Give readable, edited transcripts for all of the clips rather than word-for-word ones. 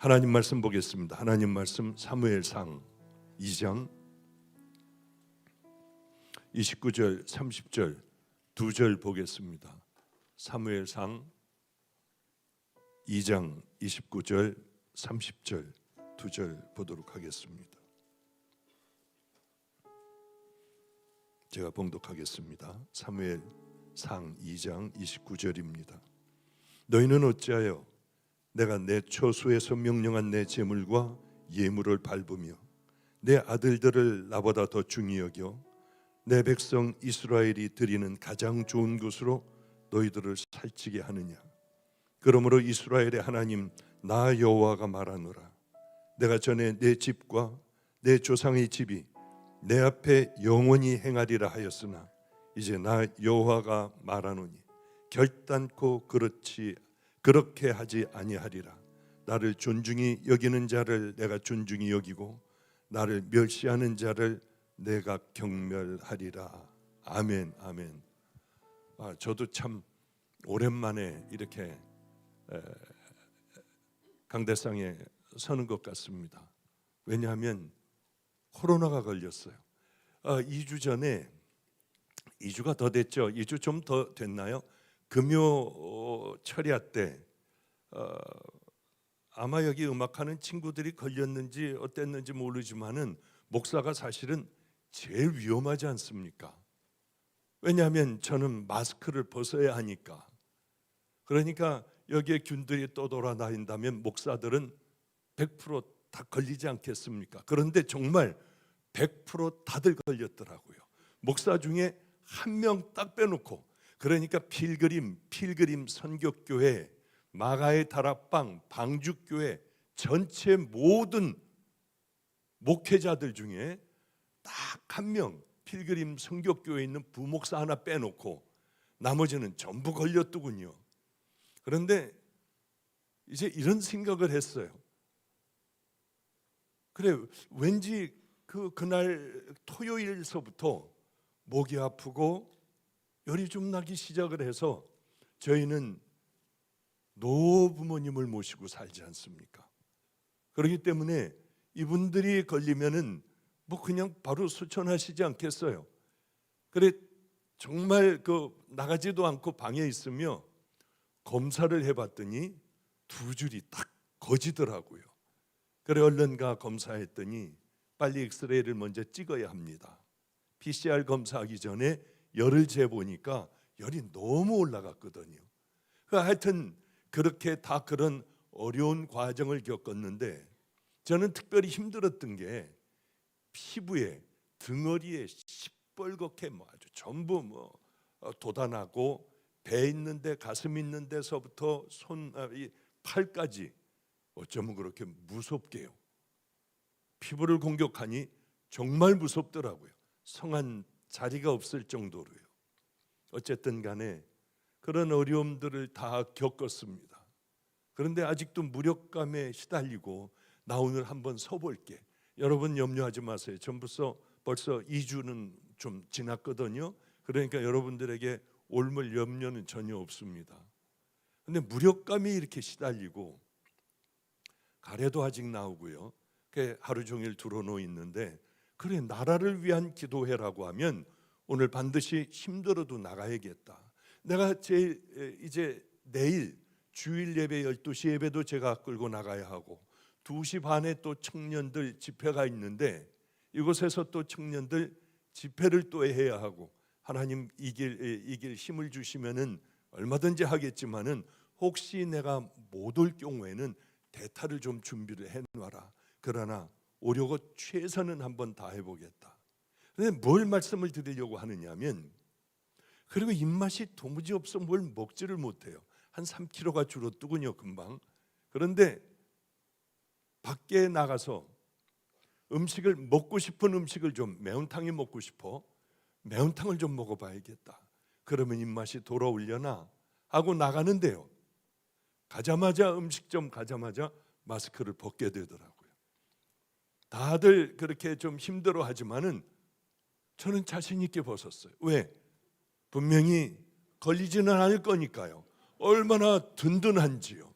하나님 말씀 보겠습니다. 하나님 말씀 사무엘상 2장 29절 30절 두 절 보겠습니다. 사무엘상 2장 29절 30절 두 절 보도록 하겠습니다. 제가 봉독하겠습니다. 사무엘상 2장 29절입니다. 너희는 어찌하여 내가 내 초소에서 명령한 내 제물과 예물을 밟으며 내 아들들을 나보다 더 중히 여겨 내 백성 이스라엘이 드리는 가장 좋은 것으로 너희들을 살찌게 하느냐. 그러므로 이스라엘의 하나님 나 여호와가 말하노라. 내가 전에 내 집과 내 조상의 집이 내 앞에 영원히 행하리라 하였으나 이제 나 여호와가 말하노니 결단코 그렇게 하지 아니하리라. 나를 존중히 여기는 자를 내가 존중히 여기고 나를 멸시하는 자를 내가 경멸하리라. 아멘, 아멘. 저도 참 오랜만에 이렇게 강대상에 서는 것 같습니다. 왜냐하면 코로나가 걸렸어요. 2주 전에 2주가 더 됐죠. 2주 좀 더 됐나요? 금요 철야 때 아마 여기 음악하는 친구들이 걸렸는지 어땠는지 모르지만은 목사가 사실은 제일 위험하지 않습니까? 왜냐하면 저는 마스크를 벗어야 하니까. 그러니까 여기에 균들이 떠돌아다닌다면 목사들은 100% 다 걸리지 않겠습니까? 그런데 정말 100% 다들 걸렸더라고요. 목사 중에 한 명 딱 빼놓고. 그러니까 필그림 선교교회, 마가의 다락방, 방주교회 전체 모든 목회자들 중에 딱 한 명 필그림 선교교회에 있는 부목사 하나 빼놓고 나머지는 전부 걸렸더군요. 그런데 이제 이런 생각을 했어요. 그래, 왠지 그날 토요일서부터 목이 아프고 열이 좀 나기 시작을 해서 저희는 노부모님을 모시고 살지 않습니까? 그렇기 때문에 이분들이 걸리면은 뭐 그냥 바로 수천하시지 않겠어요? 그래 정말 나가지도 않고 방에 있으며 검사를 해봤더니 두 줄이 딱 거지더라고요. 그래 얼른 가 검사했더니 빨리 엑스레이를 먼저 찍어야 합니다. PCR 검사하기 전에 열을 재보니까 열이 너무 올라갔거든요. 하여튼 그렇게 다 그런 어려운 과정을 겪었는데 저는 특별히 힘들었던 게 피부에 등허리에 시뻘겋게 아주 전부 돋아나고 배 있는데 가슴 있는 데서부터 팔까지 어쩌면 그렇게 무섭게요. 피부를 공격하니 정말 무섭더라고요. 성한 자리가 없을 정도로요. 어쨌든 간에 그런 어려움들을 다 겪었습니다. 그런데 아직도 무력감에 시달리고 나 오늘 한번 서볼게. 여러분 염려하지 마세요. 벌써 2주는 좀 지났거든요. 그러니까 여러분들에게 옮을 염려는 전혀 없습니다. 그런데 무력감이 이렇게 시달리고 가래도 아직 나오고요. 하루 종일 드러누워 있는데 그래 나라를 위한 기도해라고 하면 오늘 반드시 힘들어도 나가야겠다. 내가 이제 내일 주일 예배 12시 예배도 제가 끌고 나가야 하고 2시 반에 또 청년들 집회가 있는데 이곳에서 또 청년들 집회를 또 해야 하고 하나님 이길 힘을 주시면은 얼마든지 하겠지만은 혹시 내가 못 올 경우에는 대타를 좀 준비를 해놔라. 그러나 오려고 최선은 한번 다 해보겠다. 그런데 뭘 말씀을 드리려고 하느냐면 그리고 입맛이 도무지 없어 뭘 먹지를 못해요. 한 3kg가 줄었더군요 금방. 그런데 밖에 나가서 음식을 먹고 싶은 음식을 좀 매운탕이 먹고 싶어. 매운탕을 좀 먹어봐야겠다. 그러면 입맛이 돌아오려나 하고 나가는데요. 가자마자 음식점 가자마자 마스크를 벗게 되더라고요. 다들 그렇게 좀 힘들어하지만은 저는 자신 있게 벗었어요. 왜? 분명히 걸리지는 않을 거니까요. 얼마나 든든한지요.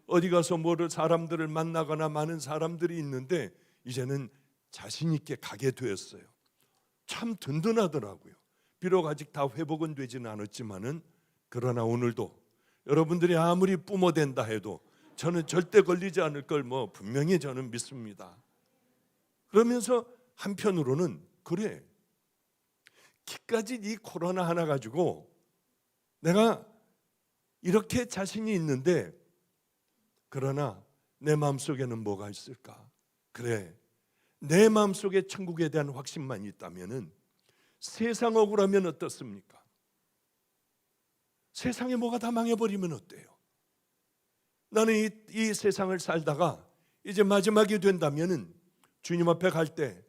어디 가서 뭐를 사람들을 만나거나 많은 사람들이 있는데 이제는 자신 있게 가게 되었어요. 참 든든하더라고요. 비록 아직 다 회복은 되지는 않았지만은 그러나 오늘도 여러분들이 아무리 뿜어댄다 해도 저는 절대 걸리지 않을 걸 뭐 분명히 저는 믿습니다. 그러면서 한편으로는 그래, 기까지 이 코로나 하나 가지고 내가 이렇게 자신이 있는데 그러나 내 마음속에는 뭐가 있을까? 그래, 내 마음속에 천국에 대한 확신만 있다면은 세상 억울하면 어떻습니까? 세상에 뭐가 다 망해버리면 어때요? 나는 이 세상을 살다가 이제 마지막이 된다면은 주님 앞에 갈 때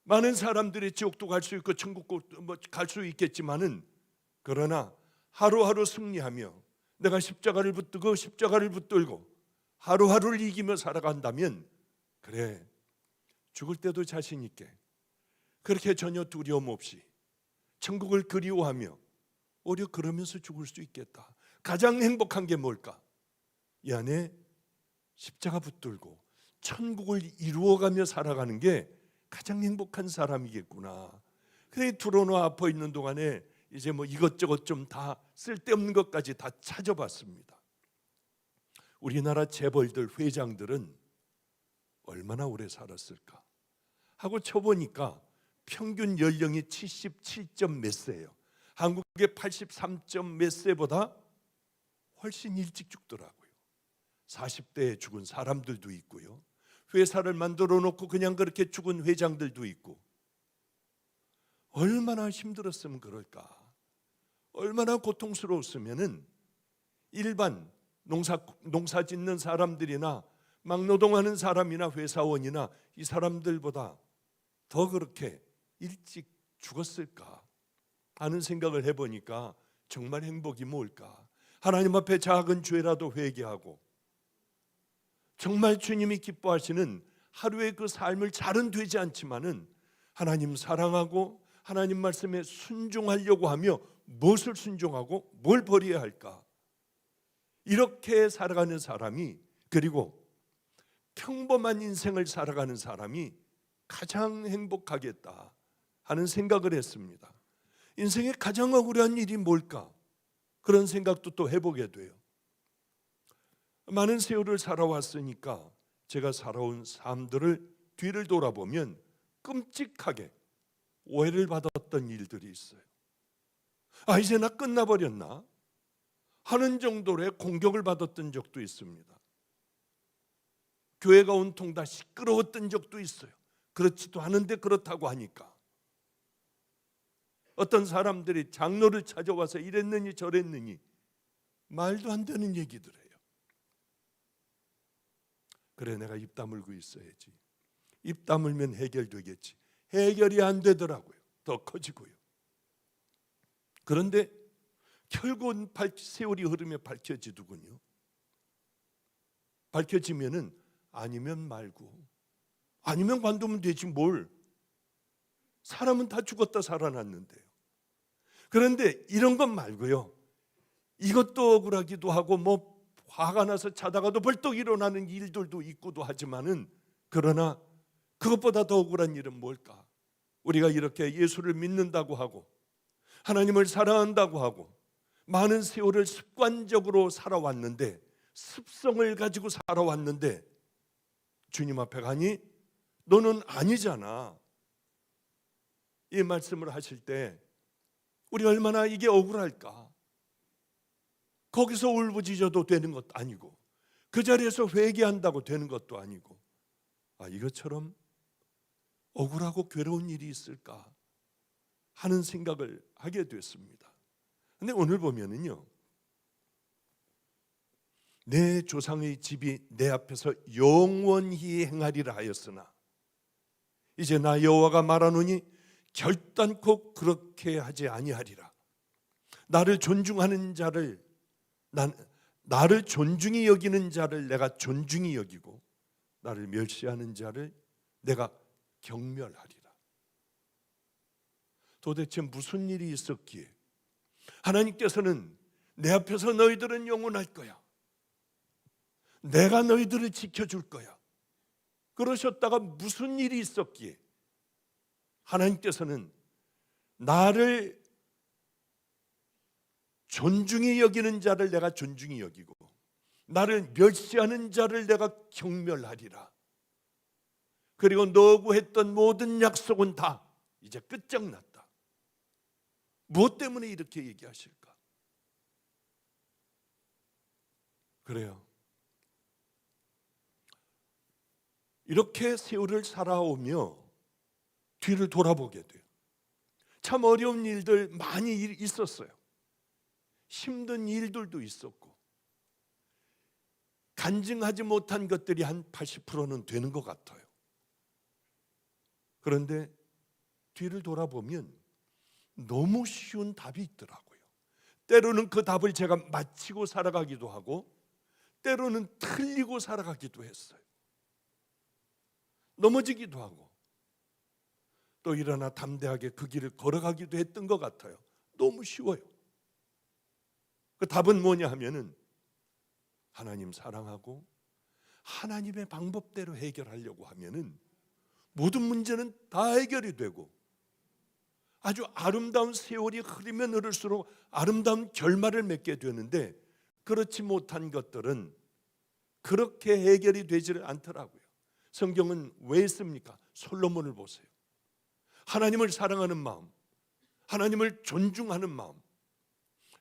많은 사람들이 지옥도 갈 수 있고 천국도 갈 수 있겠지만은 그러나 하루하루 승리하며 내가 십자가를 붙들고 하루하루를 이기며 살아간다면 그래, 죽을 때도 자신 있게 그렇게 전혀 두려움 없이 천국을 그리워하며 오히려 그러면서 죽을 수 있겠다. 가장 행복한 게 뭘까? 이 안에 십자가 붙들고 천국을 이루어가며 살아가는 게 가장 행복한 사람이겠구나. 그래, 두려워 아파 있는 동안에 이제 뭐 이것저것 좀 다 쓸데없는 것까지 다 찾아봤습니다. 우리나라 재벌들, 회장들은 얼마나 오래 살았을까 하고 쳐보니까 평균 연령이 77점 몇 세예요. 한국의 83점 몇 세보다 훨씬 일찍 죽더라고요. 40대에 죽은 사람들도 있고요, 회사를 만들어 놓고 그냥 그렇게 죽은 회장들도 있고. 얼마나 힘들었으면 그럴까? 얼마나 고통스러웠으면은 일반 농사 짓는 사람들이나 막노동하는 사람이나 회사원이나 이 사람들보다 더 그렇게 일찍 죽었을까 하는 생각을 해보니까 정말 행복이 뭘까? 하나님 앞에 작은 죄라도 회개하고 정말 주님이 기뻐하시는 하루의 그 삶을 잘은 되지 않지만은 하나님 사랑하고 하나님 말씀에 순종하려고 하며 무엇을 순종하고 뭘 버려야 할까? 이렇게 살아가는 사람이, 그리고 평범한 인생을 살아가는 사람이 가장 행복하겠다 하는 생각을 했습니다. 인생의 가장 억울한 일이 뭘까? 그런 생각도 또 해보게 돼요. 많은 세월을 살아왔으니까 제가 살아온 삶들을 뒤를 돌아보면 끔찍하게 오해를 받았던 일들이 있어요. 아, 이제 나 끝나버렸나 하는 정도의 공격을 받았던 적도 있습니다. 교회가 온통 다 시끄러웠던 적도 있어요. 그렇지도 않은데 그렇다고 하니까. 어떤 사람들이 장로를 찾아와서 이랬느니 저랬느니 말도 안 되는 얘기들 해요. 그래, 내가 입 다물고 있어야지. 입 다물면 해결되겠지. 해결이 안 되더라고요. 더 커지고요. 그런데 결국은 세월이 흐르며 밝혀지더군요. 밝혀지면은 아니면 말고, 아니면 관두면 되지 뭘. 사람은 다 죽었다 살아났는데요. 그런데 이런 것 말고요, 이것도 억울하기도 하고 뭐 화가 나서 자다가도 벌떡 일어나는 일들도 있고도 하지만은, 그러나 그것보다 더 억울한 일은 뭘까? 우리가 이렇게 예수를 믿는다고 하고 하나님을 사랑한다고 하고 많은 세월을 습관적으로 살아왔는데, 습성을 가지고 살아왔는데 주님 앞에 가니 너는 아니잖아. 이 말씀을 하실 때 우리 얼마나 이게 억울할까? 거기서 울부짖어도 되는 것도 아니고 그 자리에서 회개한다고 되는 것도 아니고, 아, 이것처럼 억울하고 괴로운 일이 있을까 하는 생각을 하게 됐습니다. 근데 오늘 보면은요, 내 조상의 집이 내 앞에서 영원히 행하리라 하였으나 이제 나 여호와가 말하노니 결단코 그렇게 하지 아니하리라. 나를 존중하는 자를, 나를 존중히 여기는 자를 내가 존중히 여기고 나를 멸시하는 자를 내가 경멸하리라. 도대체 무슨 일이 있었기에 하나님께서는 내 앞에서 너희들은 영원할 거야, 내가 너희들을 지켜줄 거야. 그러셨다가 무슨 일이 있었기에 하나님께서는 나를 존중히 여기는 자를 내가 존중히 여기고 나를 멸시하는 자를 내가 경멸하리라. 그리고 너하고 했던 모든 약속은 다 이제 끝장났다. 무엇 때문에 이렇게 얘기하실까? 그래요. 이렇게 세월을 살아오며 뒤를 돌아보게 돼요. 참 어려운 일들 많이 있었어요. 힘든 일들도 있었고 간증하지 못한 것들이 한 80%는 되는 것 같아요. 그런데 뒤를 돌아보면 너무 쉬운 답이 있더라고요. 때로는 그 답을 제가 맞히고 살아가기도 하고 때로는 틀리고 살아가기도 했어요. 넘어지기도 하고 또 일어나 담대하게 그 길을 걸어가기도 했던 것 같아요. 너무 쉬워요. 그 답은 뭐냐 하면은 하나님 사랑하고 하나님의 방법대로 해결하려고 하면은 모든 문제는 다 해결이 되고 아주 아름다운 세월이 흐르면 흐를수록 아름다운 결말을 맺게 되는데 그렇지 못한 것들은 그렇게 해결이 되지를 않더라고요. 성경은 왜 했습니까? 솔로몬을 보세요. 하나님을 사랑하는 마음, 하나님을 존중하는 마음,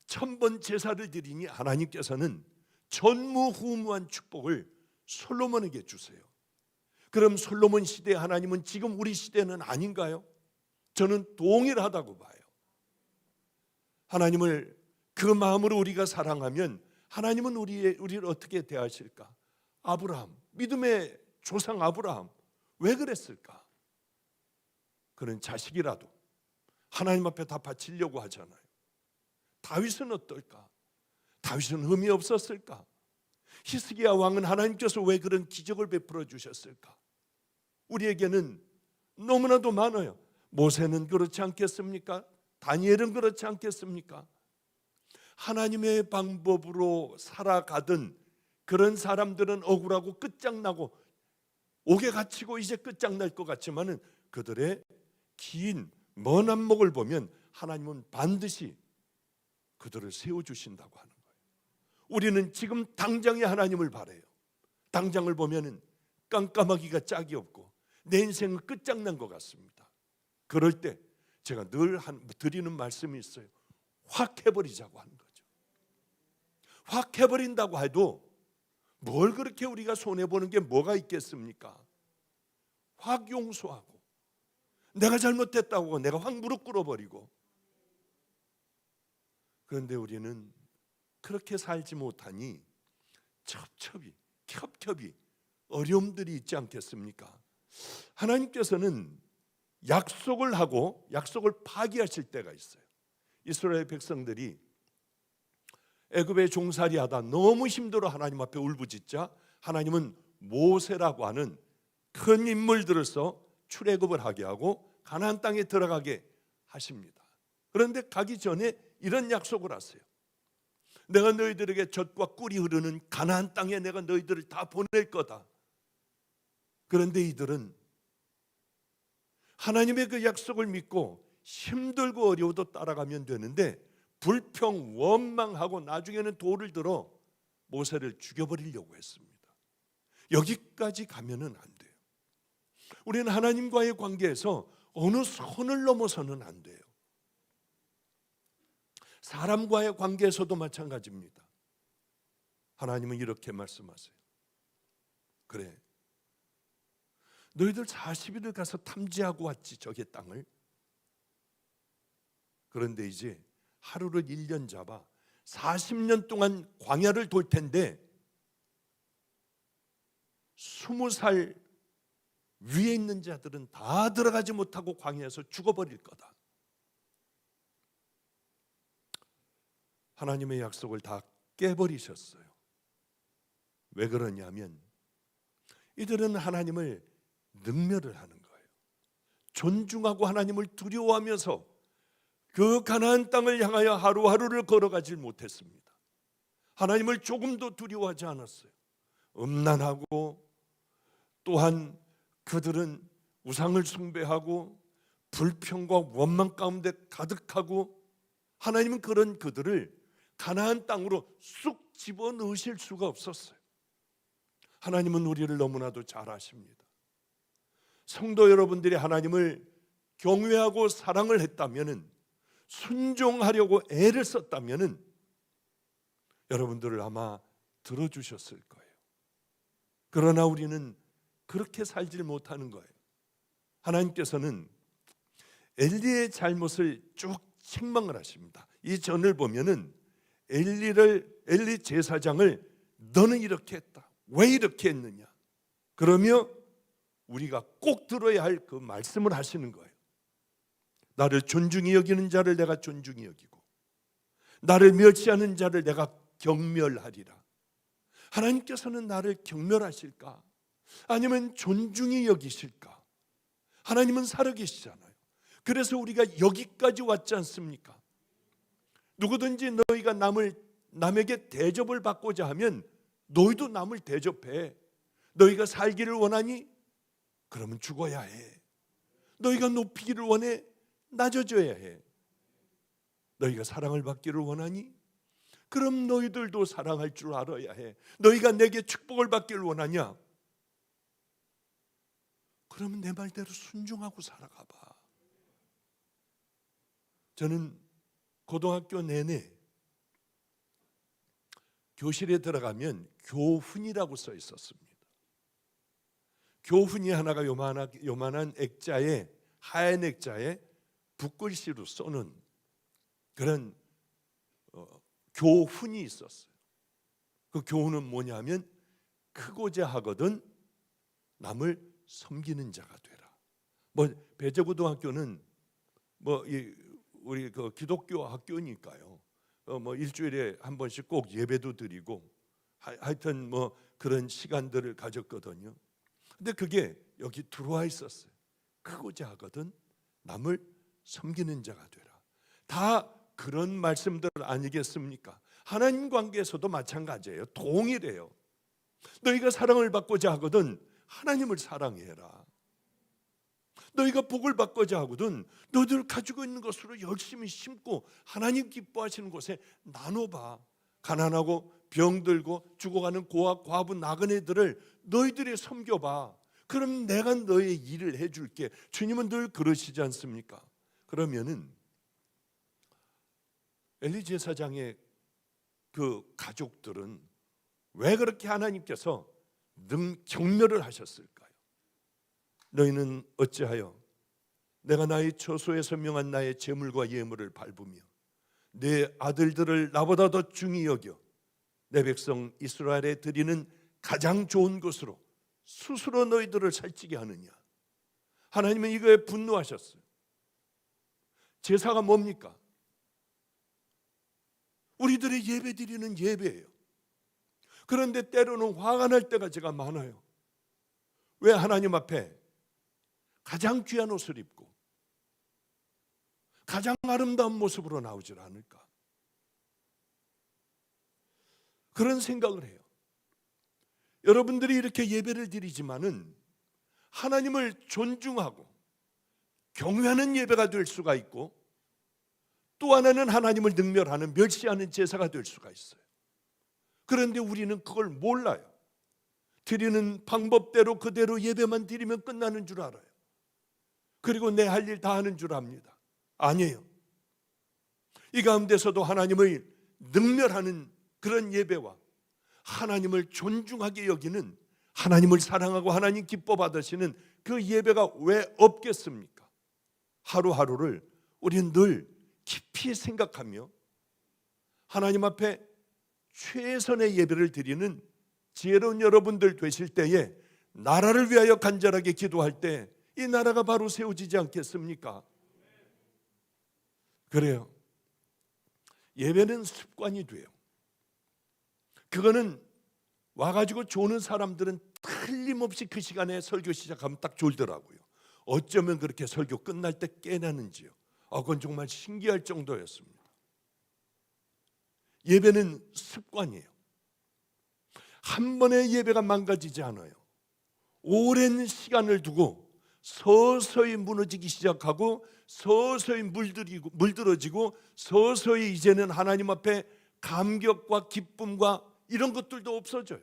1000번 제사를 드리니 하나님께서는 전무후무한 축복을 솔로몬에게 주세요. 그럼 솔로몬 시대의 하나님은 지금 우리 시대는 아닌가요? 저는 동일하다고 봐요. 하나님을 그 마음으로 우리가 사랑하면 하나님은 우리를 어떻게 대하실까? 아브라함, 믿음의 조상 아브라함 왜 그랬을까? 그는 자식이라도 하나님 앞에 다 바치려고 하잖아요. 다윗은 어떨까? 다윗은 흠이 없었을까? 히스기야 왕은 하나님께서 왜 그런 기적을 베풀어 주셨을까? 우리에게는 너무나도 많아요. 모세는 그렇지 않겠습니까? 다니엘은 그렇지 않겠습니까? 하나님의 방법으로 살아가던 그런 사람들은 억울하고 끝장나고 옥에 갇히고 이제 끝장날 것 같지만은 그들의 긴 먼 안목을 보면 하나님은 반드시 그들을 세워주신다고 하는 거예요. 우리는 지금 당장에 하나님을 바라요. 당장을 보면은 깜깜하기가 짝이 없고 내 인생은 끝장난 것 같습니다. 그럴 때 제가 늘 드리는 말씀이 있어요. 확 해버리자고 하는 거죠. 확 해버린다고 해도 뭘 그렇게 우리가 손해보는 게 뭐가 있겠습니까? 확 용서하고 내가 잘못했다고 내가 확 무릎 꿇어버리고. 그런데 우리는 그렇게 살지 못하니 겹겹이 어려움들이 있지 않겠습니까? 하나님께서는 약속을 하고 약속을 파기하실 때가 있어요. 이스라엘 백성들이 애굽에 종살이하다 너무 힘들어 하나님 앞에 울부짖자 하나님은 모세라고 하는 큰 인물들로서 출애굽을 하게 하고 가나안 땅에 들어가게 하십니다. 그런데 가기 전에 이런 약속을 하세요. 내가 너희들에게 젖과 꿀이 흐르는 가나안 땅에 내가 너희들을 다 보낼 거다. 그런데 이들은 하나님의 그 약속을 믿고 힘들고 어려워도 따라가면 되는데 불평, 원망하고 나중에는 돌을 들어 모세를 죽여버리려고 했습니다. 여기까지 가면은 안 돼요. 우리는 하나님과의 관계에서 어느 선을 넘어서는 안 돼요. 사람과의 관계에서도 마찬가지입니다. 하나님은 이렇게 말씀하세요. 그래, 너희들 40일을 가서 탐지하고 왔지 저게 땅을. 그런데 이제 하루를 1년 잡아 40년 동안 광야를 돌 텐데 20살 위에 있는 자들은 다 들어가지 못하고 광야에서 죽어버릴 거다. 하나님의 약속을 다 깨버리셨어요. 왜 그러냐면 이들은 하나님을 능멸을 하는 거예요. 존중하고 하나님을 두려워하면서 그 가나안 땅을 향하여 하루하루를 걸어가질 못했습니다. 하나님을 조금도 두려워하지 않았어요. 음란하고 또한 그들은 우상을 숭배하고 불평과 원망 가운데 가득하고 하나님은 그런 그들을 가나안 땅으로 쑥 집어넣으실 수가 없었어요. 하나님은 우리를 너무나도 잘 아십니다. 성도 여러분들이 하나님을 경외하고 사랑을 했다면, 순종하려고 애를 썼다면 여러분들을 아마 들어주셨을 거예요. 그러나 우리는 그렇게 살질 못하는 거예요. 하나님께서는 엘리의 잘못을 쭉 책망을 하십니다. 이 전을 보면은 엘리 제사장을 너는 이렇게 했다, 왜 이렇게 했느냐, 그러며 우리가 꼭 들어야 할 그 말씀을 하시는 거예요. 나를 존중히 여기는 자를 내가 존중히 여기고 나를 멸시하는 자를 내가 경멸하리라. 하나님께서는 나를 경멸하실까? 아니면 존중히 여기실까? 하나님은 살아계시잖아요. 그래서 우리가 여기까지 왔지 않습니까? 누구든지 너희가 남에게 대접을 받고자 하면 너희도 남을 대접해. 너희가 살기를 원하니? 그러면 죽어야 해. 너희가 높이기를 원해? 낮아져야 해. 너희가 사랑을 받기를 원하니? 그럼 너희들도 사랑할 줄 알아야 해. 너희가 내게 축복을 받기를 원하냐? 그러면 내 말대로 순종하고 살아가 봐. 저는 고등학교 내내 교실에 들어가면 교훈이라고 써 있었습니다. 교훈이 하나가 요만한 액자에, 하얀 액자에 붓글씨로 써는 그런 교훈이 있었어요. 그 교훈은 뭐냐면 크고자 하거든 남을 섬기는 자가 되라. 배재고등학교는 우리 그 기독교 학교니까요. 일주일에 한 번씩 꼭 예배도 드리고 하여튼 그런 시간들을 가졌거든요. 근데 그게 여기 들어와 있었어요. 크고자 하거든 남을 섬기는 자가 되라. 다 그런 말씀들 아니겠습니까? 하나님 관계에서도 마찬가지예요. 동일해요. 너희가 사랑을 받고자 하거든 하나님을 사랑해라. 너희가 복을 받고자 하거든 너희들 가지고 있는 것으로 열심히 심고 하나님 기뻐하시는 곳에 나눠봐. 가난하고 병들고 죽어가는 고아, 과부, 나그네들을 너희들이 섬겨봐. 그럼 내가 너의 일을 해줄게. 주님은 늘 그러시지 않습니까? 그러면은 엘리 제사장의 그 가족들은 왜 그렇게 하나님께서 경멸을 하셨을까요? 너희는 어찌하여 내가 나의 처소에서 명한 나의 제물과 예물을 밟으며 내 아들들을 나보다 더 중히 여겨 내 백성 이스라엘에 드리는 가장 좋은 것으로 스스로 너희들을 살찌게 하느냐? 하나님은 이거에 분노하셨어요. 제사가 뭡니까? 우리들의 예배 드리는 예배예요. 그런데 때로는 화가 날 때가 제가 많아요. 왜 하나님 앞에 가장 귀한 옷을 입고 가장 아름다운 모습으로 나오질 않을까? 그런 생각을 해요. 여러분들이 이렇게 예배를 드리지만은 하나님을 존중하고 경외하는 예배가 될 수가 있고 또 하나는 하나님을 능멸하는, 멸시하는 제사가 될 수가 있어요. 그런데 우리는 그걸 몰라요. 드리는 방법대로 그대로 예배만 드리면 끝나는 줄 알아요. 그리고 내 할 일 다 하는 줄 압니다. 아니에요. 이 가운데서도 하나님을 능멸하는 그런 예배와 하나님을 존중하게 여기는, 하나님을 사랑하고 하나님 기뻐 받으시는 그 예배가 왜 없겠습니까? 하루하루를 우리는 늘 깊이 생각하며 하나님 앞에 최선의 예배를 드리는 지혜로운 여러분들 되실 때에 나라를 위하여 간절하게 기도할 때 이 나라가 바로 세워지지 않겠습니까? 그래요. 예배는 습관이 돼요. 그거는 와가지고 조는 사람들은 틀림없이 그 시간에 설교 시작하면 딱 졸더라고요. 어쩌면 그렇게 설교 끝날 때 깨나는지요. 그건 정말 신기할 정도였습니다. 예배는 습관이에요. 한 번의 예배가 망가지지 않아요. 오랜 시간을 두고 서서히 무너지기 시작하고 서서히 물들어지고 서서히 이제는 하나님 앞에 감격과 기쁨과 이런 것들도 없어져요.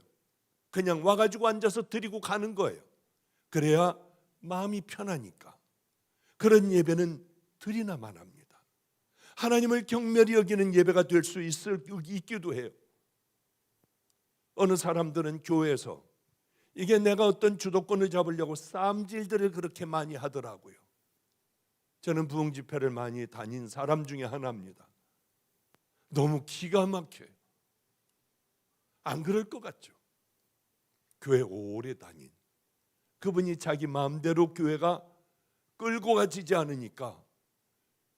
그냥 와가지고 앉아서 드리고 가는 거예요. 그래야 마음이 편하니까. 그런 예배는 드리나만 합니다. 하나님을 경멸히 여기는 예배가 될 수 있기도 해요. 어느 사람들은 교회에서 이게 내가 어떤 주도권을 잡으려고 쌈질들을 그렇게 많이 하더라고요. 저는 부흥 집회를 많이 다닌 사람 중에 하나입니다. 너무 기가 막혀요. 안 그럴 것 같죠? 교회 오래 다닌 그분이 자기 마음대로 교회가 끌고 가지지 않으니까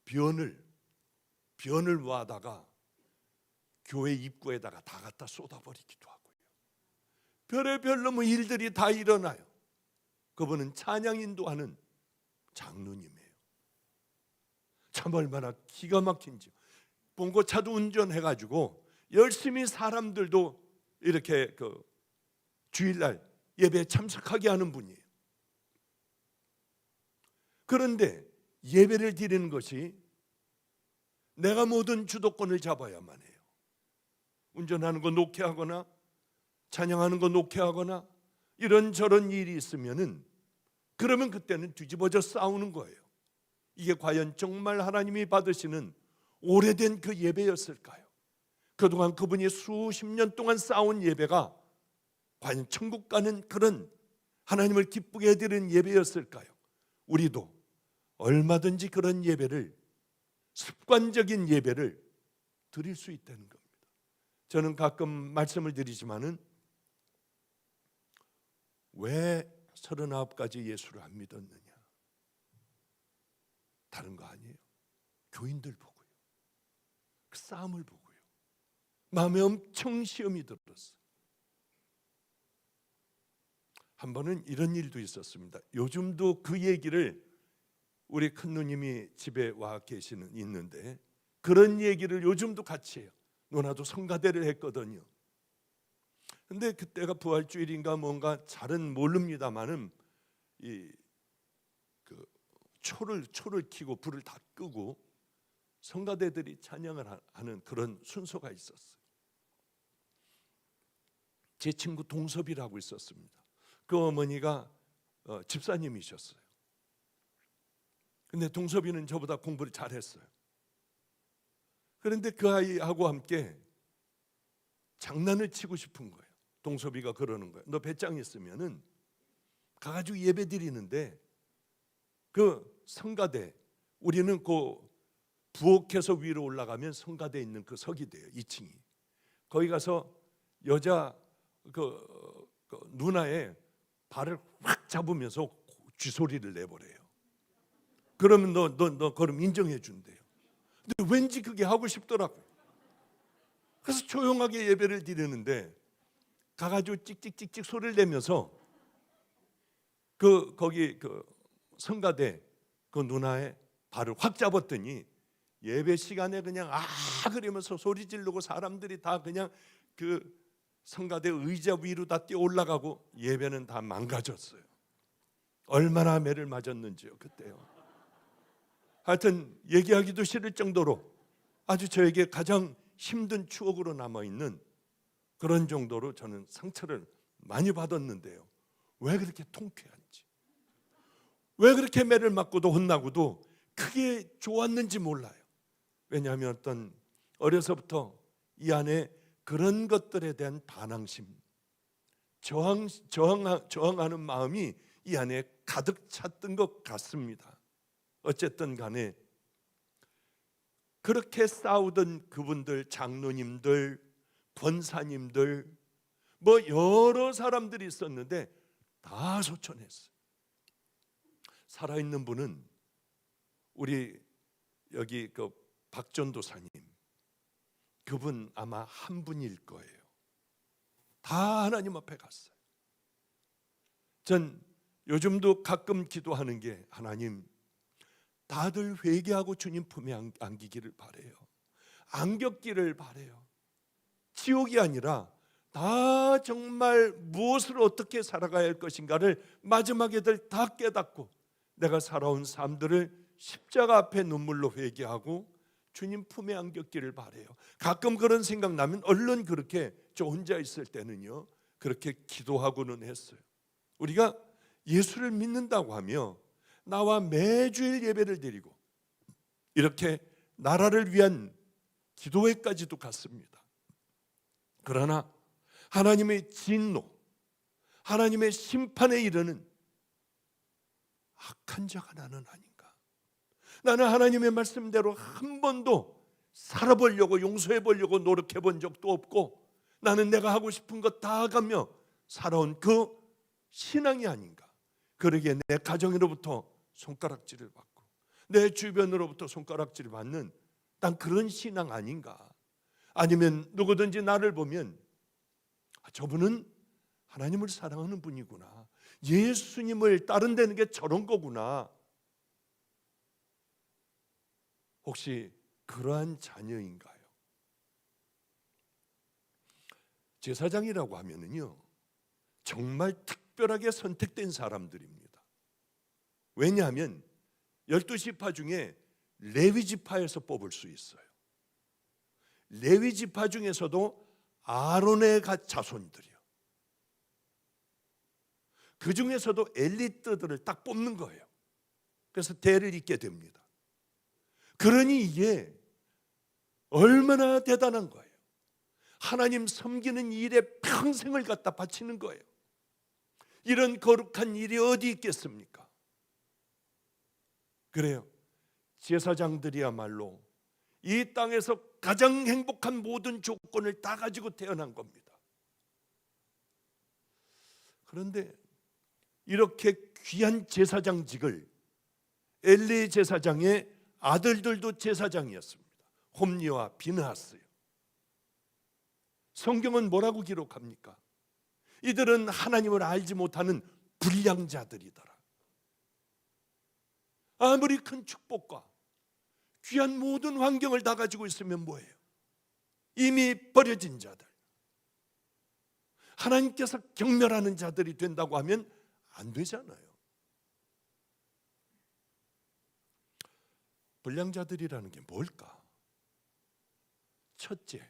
변을 와다가 교회 입구에다가 다 갖다 쏟아버리기도 하고요. 별의별 놈의 일들이 다 일어나요. 그분은 찬양 인도하는 장로님이에요. 참 얼마나 기가 막힌지요. 봉고차도 운전해가지고 열심히 사람들도 이렇게 주일날 예배에 참석하게 하는 분이에요. 그런데 예배를 드리는 것이 내가 모든 주도권을 잡아야만 해요. 운전하는 거 놓게 하거나 찬양하는 거 놓게 하거나 이런저런 일이 있으면은 그러면 그때는 뒤집어져 싸우는 거예요. 이게 과연 정말 하나님이 받으시는 오래된 그 예배였을까요? 그동안 그분이 수십 년 동안 쌓아온 예배가 과연 천국 가는 그런 하나님을 기쁘게 해드리는 예배였을까요? 우리도 얼마든지 그런 예배를, 습관적인 예배를 드릴 수 있다는 겁니다. 저는 가끔 말씀을 드리지만은 왜 39가지 예수를 안 믿었느냐? 다른 거 아니에요. 교인들 보고요. 그 싸움을 보고요. 마음에 엄청 시험이 들었어요. 한 번은 이런 일도 있었습니다. 요즘도 그 얘기를 우리 큰 누님이 집에 와 있는데 그런 얘기를 요즘도 같이 해요. 누나도 성가대를 했거든요. 근데 그때가 부활주일인가 뭔가 잘은 모릅니다만은 초를 켜고 불을 다 끄고 성가대들이 찬양을 하는 그런 순서가 있었어요. 제 친구 동섭이라고 있었습니다. 그 어머니가 집사님이셨어요. 근데 동섭이는 저보다 공부를 잘했어요. 그런데 그 아이하고 함께 장난을 치고 싶은 거예요. 동섭이가 그러는 거예요. 너 배짱 있으면은 가가지고 예배 드리는데 그 성가대, 우리는 그 부엌에서 위로 올라가면 성가대 있는 그 석이 돼요. 2층이. 거기 가서 여자 그 누나의 발을 확 잡으면서 쥐소리를 내버려요. 그러면 너 그럼 인정해 준대요. 근데 왠지 그게 하고 싶더라고요. 그래서 조용하게 예배를 드리는데 가가지고 찍찍찍찍 소리를 내면서 거기 성가대 그 누나의 발을 확 잡았더니 예배 시간에 그냥 그러면서 소리 지르고 사람들이 다 그냥 그 성가대 의자 위로 다 뛰어 올라가고 예배는 다 망가졌어요. 얼마나 매를 맞았는지요 그때요. 하여튼 얘기하기도 싫을 정도로 아주 저에게 가장 힘든 추억으로 남아있는 그런 정도로 저는 상처를 많이 받았는데요. 왜 그렇게 통쾌한지, 왜 그렇게 매를 맞고도 혼나고도 크게 좋았는지 몰라요. 왜냐하면 어떤 어려서부터 이 안에 그런 것들에 대한 반항심, 저항하는 마음이 이 안에 가득 찼던 것 같습니다. 어쨌든 간에 그렇게 싸우던 그분들, 장로님들, 권사님들, 뭐 여러 사람들이 있었는데 다 소천했어요. 살아있는 분은 우리 여기 그 박전도사님, 그분 아마 한 분일 거예요. 다 하나님 앞에 갔어요. 전 요즘도 가끔 기도하는 게 하나님, 다들 회개하고 주님 품에 안기기를 바래요. 안겼기를 바래요. 지옥이 아니라 다 정말 무엇을 어떻게 살아가야 할 것인가를 마지막에들 다 깨닫고 내가 살아온 삶들을 십자가 앞에 눈물로 회개하고 주님 품에 안겼기를 바라요. 가끔 그런 생각 나면 얼른 그렇게 저 혼자 있을 때는요 그렇게 기도하고는 했어요. 우리가 예수를 믿는다고 하며 나와 매주일 예배를 드리고 이렇게 나라를 위한 기도회까지도 갔습니다. 그러나 하나님의 진노, 하나님의 심판에 이르는 악한 자가 나는 아닌가. 나는 하나님의 말씀대로 한 번도 살아보려고 용서해보려고 노력해본 적도 없고 나는 내가 하고 싶은 것 다 하가며 살아온 그 신앙이 아닌가. 그러기에 내 가정으로부터 손가락질을 받고 내 주변으로부터 손가락질을 받는 난 그런 신앙 아닌가. 아니면 누구든지 나를 보면 저분은 하나님을 사랑하는 분이구나, 예수님을 따른다는 게 저런 거구나. 혹시 그러한 자녀인가요? 제사장이라고 하면은요 정말 특별하게 선택된 사람들입니다. 왜냐하면 12지파 중에 레위지파에서 뽑을 수 있어요. 레위지파 중에서도 아론의 자손들이요. 그 중에서도 엘리트들을 딱 뽑는 거예요. 그래서 대를 잇게 됩니다. 그러니 이게 얼마나 대단한 거예요. 하나님 섬기는 일에 평생을 갖다 바치는 거예요. 이런 거룩한 일이 어디 있겠습니까? 그래요. 제사장들이야말로 이 땅에서 가장 행복한 모든 조건을 다 가지고 태어난 겁니다. 그런데 이렇게 귀한 제사장직을 엘리 제사장의 아들들도 제사장이었습니다. 홈리와 비느하스요. 성경은 뭐라고 기록합니까? 이들은 하나님을 알지 못하는 불량자들이더라. 아무리 큰 축복과 귀한 모든 환경을 다 가지고 있으면 뭐예요? 이미 버려진 자들, 하나님께서 경멸하는 자들이 된다고 하면 안 되잖아요. 불량자들이라는 게 뭘까? 첫째,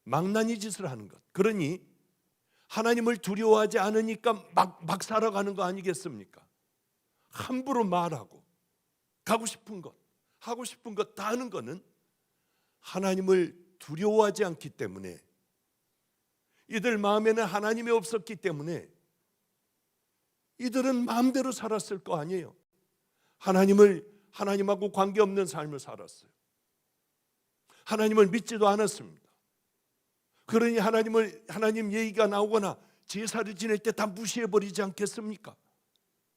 망나니 짓을 하는 것. 그러니 하나님을 두려워하지 않으니까 막 살아가는 거 아니겠습니까? 함부로 말하고 가고 싶은 것, 하고 싶은 것 다 하는 거는 하나님을 두려워하지 않기 때문에, 이들 마음에는 하나님이 없었기 때문에 이들은 마음대로 살았을 거 아니에요. 하나님하고 관계없는 삶을 살았어요. 하나님을 믿지도 않았습니다. 그러니 하나님 얘기가 나오거나 제사를 지낼 때 다 무시해버리지 않겠습니까?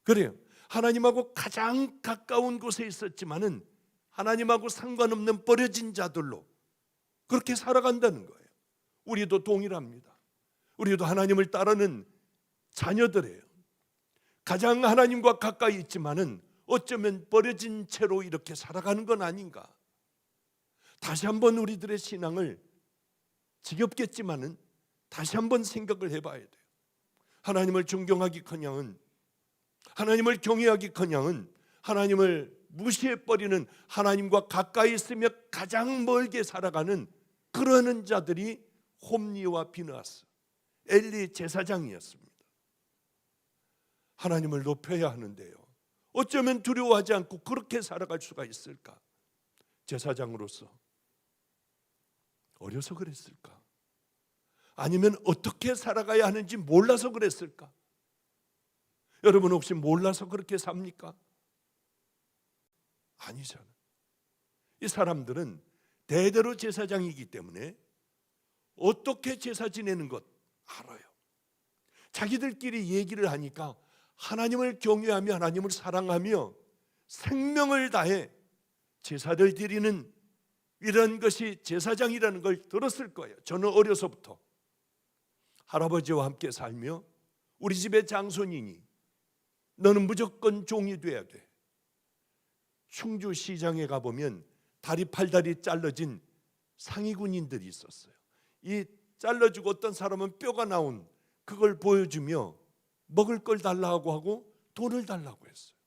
그래요. 하나님하고 가장 가까운 곳에 있었지만은 하나님하고 상관없는 버려진 자들로 그렇게 살아간다는 거예요. 우리도 동일합니다. 우리도 하나님을 따르는 자녀들이에요. 가장 하나님과 가까이 있지만은 어쩌면 버려진 채로 이렇게 살아가는 건 아닌가. 다시 한번 우리들의 신앙을, 지겹겠지만은 다시 한번 생각을 해봐야 돼요. 하나님을 존경하기커녕은, 하나님을 경외하기커녕은 하나님을 무시해버리는, 하나님과 가까이 있으며 가장 멀게 살아가는 그러는 자들이 홈리와 비느하스, 엘리 제사장이었습니다. 하나님을 높여야 하는데요, 어쩌면 두려워하지 않고 그렇게 살아갈 수가 있을까? 제사장으로서 어려서 그랬을까? 아니면 어떻게 살아가야 하는지 몰라서 그랬을까? 여러분 혹시 몰라서 그렇게 삽니까? 아니잖아요. 이 사람들은 대대로 제사장이기 때문에 어떻게 제사 지내는 것 알아요. 자기들끼리 얘기를 하니까 하나님을 경외하며 하나님을 사랑하며 생명을 다해 제사를 드리는 이런 것이 제사장이라는 걸 들었을 거예요. 저는 어려서부터 할아버지와 함께 살며 우리 집의 장손이니 너는 무조건 종이 돼야 돼. 충주시장에 가보면 다리 팔다리 잘라진 상위 군인들이 있었어요. 이 잘라주고 어떤 사람은 뼈가 나온 그걸 보여주며 먹을 걸 달라고 하고 돈을 달라고 했어요.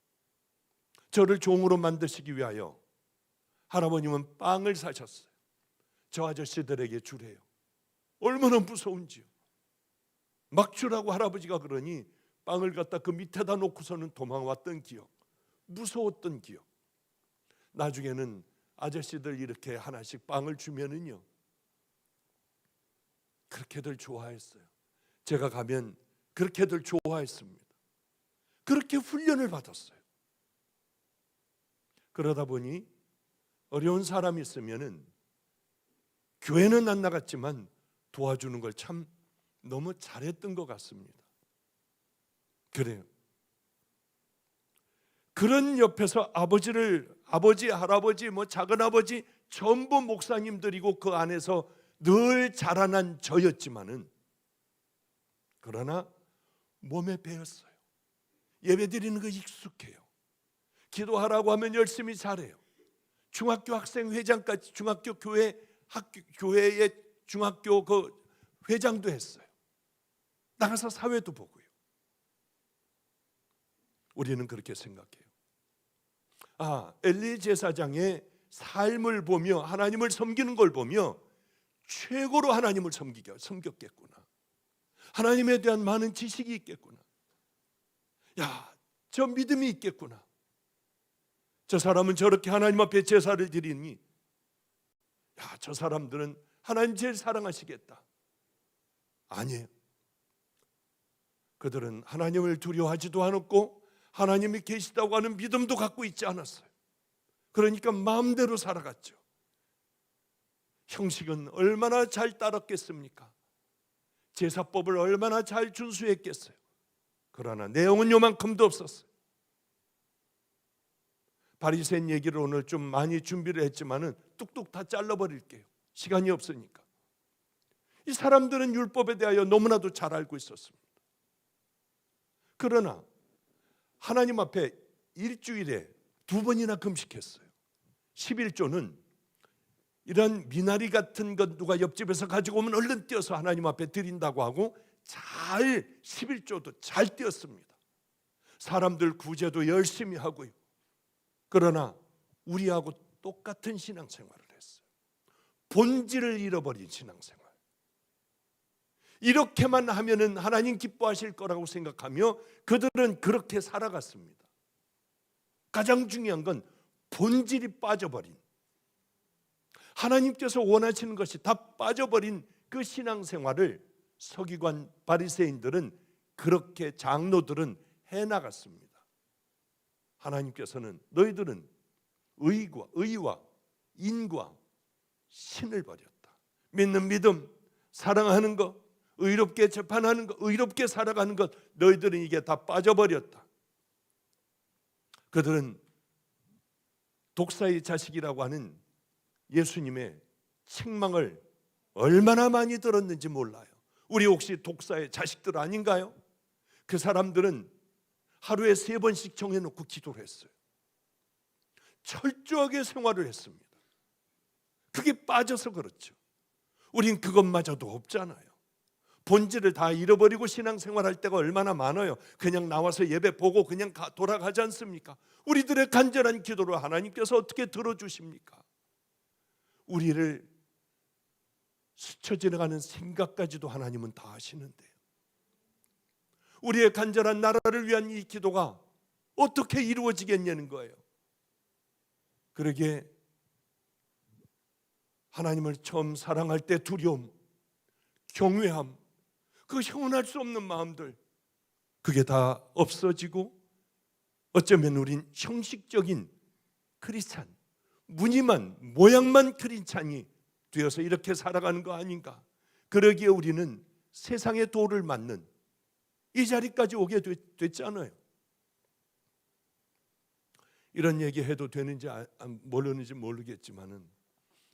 저를 종으로 만드시기 위하여 할아버님은 빵을 사셨어요. 저 아저씨들에게 주래요. 얼마나 무서운지요. 막 주라고 할아버지가 그러니 빵을 갖다 그 밑에다 놓고서는 도망왔던 기억, 무서웠던 기억. 나중에는 아저씨들 이렇게 하나씩 빵을 주면은요, 그렇게들 좋아했어요. 제가 가면 그렇게들 좋아했습니다. 그렇게 훈련을 받았어요. 그러다 보니 어려운 사람이 있으면은 교회는 안 나갔지만 도와주는 걸 참 너무 잘했던 것 같습니다. 그래요. 그런 옆에서 아버지, 할아버지, 작은아버지 전부 목사님들이고 그 안에서 늘 자라난 저였지만은, 그러나 몸에 배었어요. 예배 드리는 거 익숙해요. 기도하라고 하면 열심히 잘해요. 중학교 학생 회장까지, 중학교 교회의 중학교 그 회장도 했어요. 나가서 사회도 보고요. 우리는 그렇게 생각해요. 엘리 제사장의 삶을 보며 하나님을 섬기는 걸 보며 최고로 하나님을 섬겼겠구나. 하나님에 대한 많은 지식이 있겠구나. 저 믿음이 있겠구나. 저 사람은 저렇게 하나님 앞에 제사를 드리니 저 사람들은 하나님 제일 사랑하시겠다. 아니에요. 그들은 하나님을 두려워하지도 않았고 하나님이 계시다고 하는 믿음도 갖고 있지 않았어요. 그러니까 마음대로 살아갔죠. 형식은 얼마나 잘 따랐겠습니까? 제사법을 얼마나 잘 준수했겠어요. 그러나 내용은 요만큼도 없었어요. 바리새인 얘기를 오늘 좀 많이 준비를 했지만은 뚝뚝 다 잘라버릴게요. 시간이 없으니까. 이 사람들은 율법에 대하여 너무나도 잘 알고 있었습니다. 그러나 하나님 앞에 일주일에 2번이나 금식했어요. 11조는 이런 미나리 같은 것 누가 옆집에서 가지고 오면 얼른 띄어서 하나님 앞에 드린다고 하고 잘 11조도 잘 띄었습니다. 사람들 구제도 열심히 하고요. 그러나 우리하고 똑같은 신앙생활을 했어요. 본질을 잃어버린 신앙생활. 이렇게만 하면은 하나님 기뻐하실 거라고 생각하며 그들은 그렇게 살아갔습니다. 가장 중요한 건 본질이 빠져버린, 하나님께서 원하시는 것이 다 빠져버린 그 신앙생활을 서기관 바리새인들은, 그렇게 장로들은 해나갔습니다. 하나님께서는 너희들은 의와 인과 신을 버렸다. 믿는 믿음, 사랑하는 것, 의롭게 재판하는 것, 의롭게 살아가는 것, 너희들은 이게 다 빠져버렸다. 그들은 독사의 자식이라고 하는 예수님의 책망을 얼마나 많이 들었는지 몰라요. 우리 혹시 독사의 자식들 아닌가요? 그 사람들은 하루에 3번씩 정해놓고 기도를 했어요. 철저하게 생활을 했습니다. 그게 빠져서 그렇죠. 우린 그것마저도 없잖아요. 본질을 다 잃어버리고 신앙생활할 때가 얼마나 많아요. 그냥 나와서 예배 보고 그냥 돌아가지 않습니까? 우리들의 간절한 기도를 하나님께서 어떻게 들어주십니까? 우리를 스쳐 지나가는 생각까지도 하나님은 다 아시는데요. 우리의 간절한 나라를 위한 이 기도가 어떻게 이루어지겠냐는 거예요. 그러기에 하나님을 처음 사랑할 때 두려움, 경외함, 그 형언할 수 없는 마음들, 그게 다 없어지고 어쩌면 우린 형식적인 크리스찬, 무늬만 모양만 크리스찬이 되어서 이렇게 살아가는 거 아닌가. 그러기에 우리는 세상의 도를 맞는 이 자리까지 오게 됐잖아요. 이런 얘기 해도 되는지 모르는지 모르겠지만은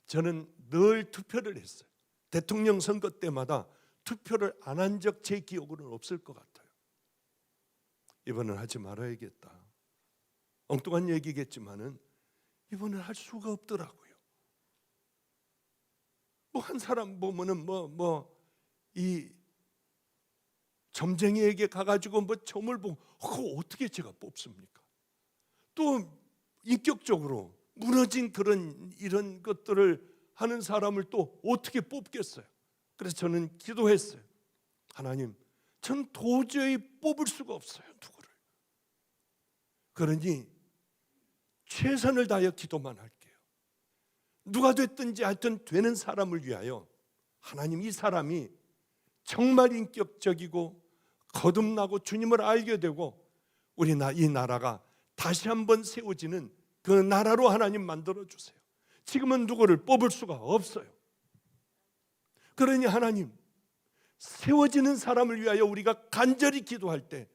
저는 늘 투표를 했어요. 대통령 선거 때마다 투표를 안 한 적 제 기억으로는 없을 것 같아요. 이번은 하지 말아야겠다. 엉뚱한 얘기겠지만은 이번엔 할 수가 없더라고요. 한 사람 보면은 이 점쟁이에게 가가지고 뭐 점을 보고 그거 어떻게 제가 뽑습니까? 또 인격적으로 무너진 이런 것들을 하는 사람을 또 어떻게 뽑겠어요? 그래서 저는 기도했어요. 하나님, 전 도저히 뽑을 수가 없어요, 누구를. 그러니 최선을 다하여 기도만 할게요. 누가 됐든지 하여튼 되는 사람을 위하여 하나님, 이 사람이 정말 인격적이고 거듭나고 주님을 알게 되고 이 나라가 다시 한번 세워지는 그 나라로 하나님 만들어 주세요. 지금은 누구를 뽑을 수가 없어요. 그러니 하나님, 세워지는 사람을 위하여 우리가 간절히 기도할 때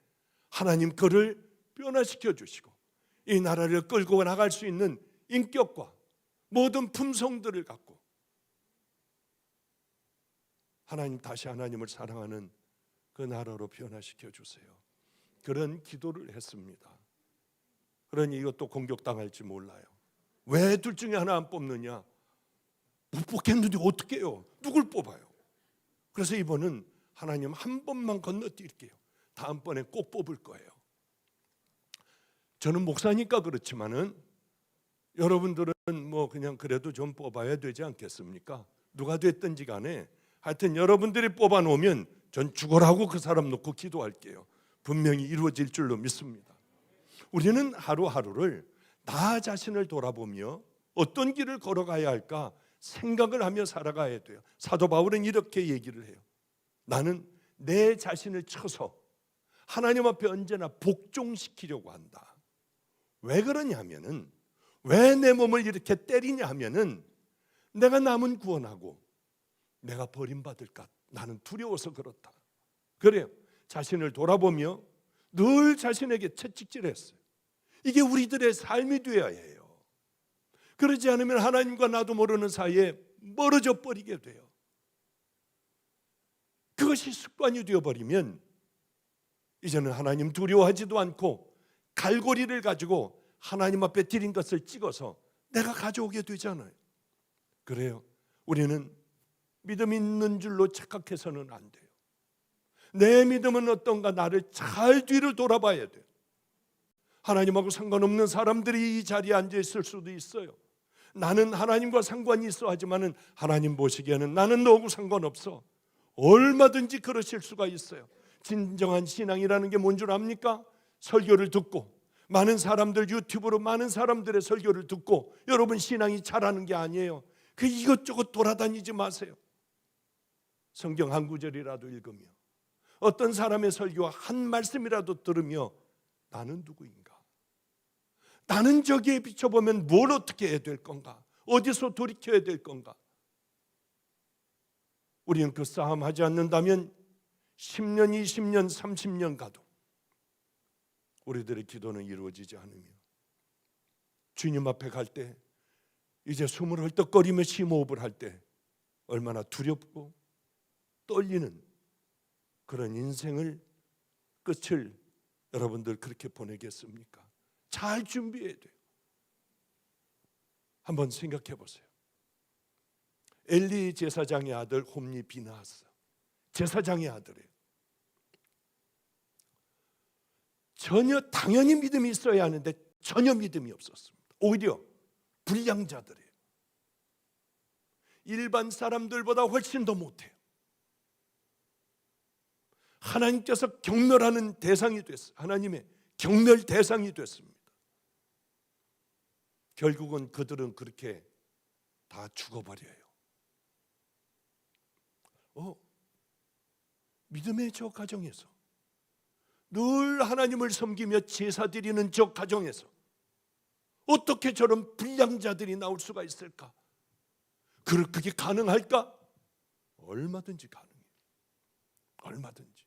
하나님 그를 변화시켜 주시고 이 나라를 끌고 나갈 수 있는 인격과 모든 품성들을 갖고 하나님, 다시 하나님을 사랑하는 그 나라로 변화시켜 주세요. 그런 기도를 했습니다. 그러니 이것도 공격당할지 몰라요. 왜 둘 중에 하나 안 뽑느냐? 못 뽑겠는데 어떻게 해요? 누굴 뽑아요? 그래서 이번은 하나님 한 번만 건너뛸게요. 다음번에 꼭 뽑을 거예요. 저는 목사니까 그렇지만은 여러분들은 뭐 그냥 그래도 좀 뽑아야 되지 않겠습니까? 누가 됐든지 간에 하여튼 여러분들이 뽑아놓으면 전 죽어라고 그 사람 놓고 기도할게요. 분명히 이루어질 줄로 믿습니다. 우리는 하루하루를 나 자신을 돌아보며 어떤 길을 걸어가야 할까 생각을 하며 살아가야 돼요. 사도 바울은 이렇게 얘기를 해요. 나는 내 자신을 쳐서 하나님 앞에 언제나 복종시키려고 한다. 왜 그러냐면은, 왜 내 몸을 이렇게 때리냐 하면은 내가 남은 구원하고 내가 버림받을까 나는 두려워서 그렇다. 그래요. 자신을 돌아보며 늘 자신에게 채찍질했어요. 이게 우리들의 삶이 되어야 해요. 그러지 않으면 하나님과 나도 모르는 사이에 멀어져 버리게 돼요. 그것이 습관이 되어버리면 이제는 하나님 두려워하지도 않고 갈고리를 가지고 하나님 앞에 드린 것을 찍어서 내가 가져오게 되잖아요. 그래요. 우리는 믿음 있는 줄로 착각해서는 안 돼요. 내 믿음은 어떤가 나를 잘 뒤를 돌아봐야 돼요. 하나님하고 상관없는 사람들이 이 자리에 앉아 있을 수도 있어요. 나는 하나님과 상관이 있어 하지만은 하나님 보시기에는 나는 너하고 상관없어. 얼마든지 그러실 수가 있어요. 진정한 신앙이라는 게 뭔 줄 압니까? 설교를 듣고 많은 사람들 유튜브로 많은 사람들의 설교를 듣고 여러분 신앙이 자라는 게 아니에요. 그 이것저것 돌아다니지 마세요. 성경 한 구절이라도 읽으며 어떤 사람의 설교와 한 말씀이라도 들으며 나는 누구인가? 나는 저기에 비춰보면 뭘 어떻게 해야 될 건가? 어디서 돌이켜야 될 건가? 우리는 그 싸움 하지 않는다면 10년, 20년, 30년 가도 우리들의 기도는 이루어지지 않으며 주님 앞에 갈 때 이제 숨을 헐떡거리며 심호흡을 할 때 얼마나 두렵고 떨리는 그런 인생을 끝을 여러분들 그렇게 보내겠습니까? 잘 준비해야 돼요. 한번 생각해 보세요. 엘리 제사장의 아들 홈리 비나하스, 제사장의 아들이에요. 전혀 당연히 믿음이 있어야 하는데 전혀 믿음이 없었습니다. 오히려 불량자들이에요. 일반 사람들보다 훨씬 더 못해요. 하나님께서 경멸하는 대상이 됐어요. 하나님의 경멸 대상이 됐습니다. 결국은 그들은 그렇게 다 죽어버려요. 믿음의 저 가정에서 늘 하나님을 섬기며 제사 드리는 저 가정에서 어떻게 저런 불량자들이 나올 수가 있을까? 그게 가능할까? 얼마든지 가능해요. 얼마든지.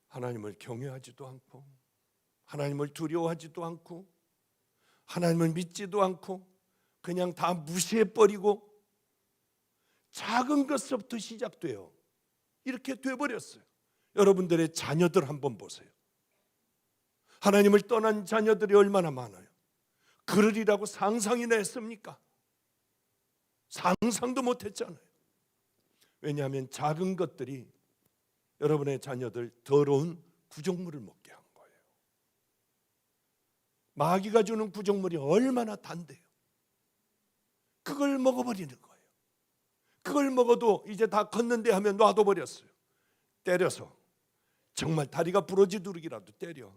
하나님을 경외하지도 않고 하나님을 두려워하지도 않고 하나님을 믿지도 않고 그냥 다 무시해버리고 작은 것부터 시작돼요. 이렇게 돼버렸어요. 여러분들의 자녀들 한번 보세요. 하나님을 떠난 자녀들이 얼마나 많아요. 그러리라고 상상이나 했습니까? 상상도 못했잖아요. 왜냐하면 작은 것들이 여러분의 자녀들 더러운 구정물을 먹게 한 거예요. 마귀가 주는 구정물이 얼마나 단데요. 그걸 먹어버리는 거예요. 그걸 먹어도 이제 다 컸는데 하면 놔둬버렸어요. 때려서 정말 다리가 부러지도록이라도 때려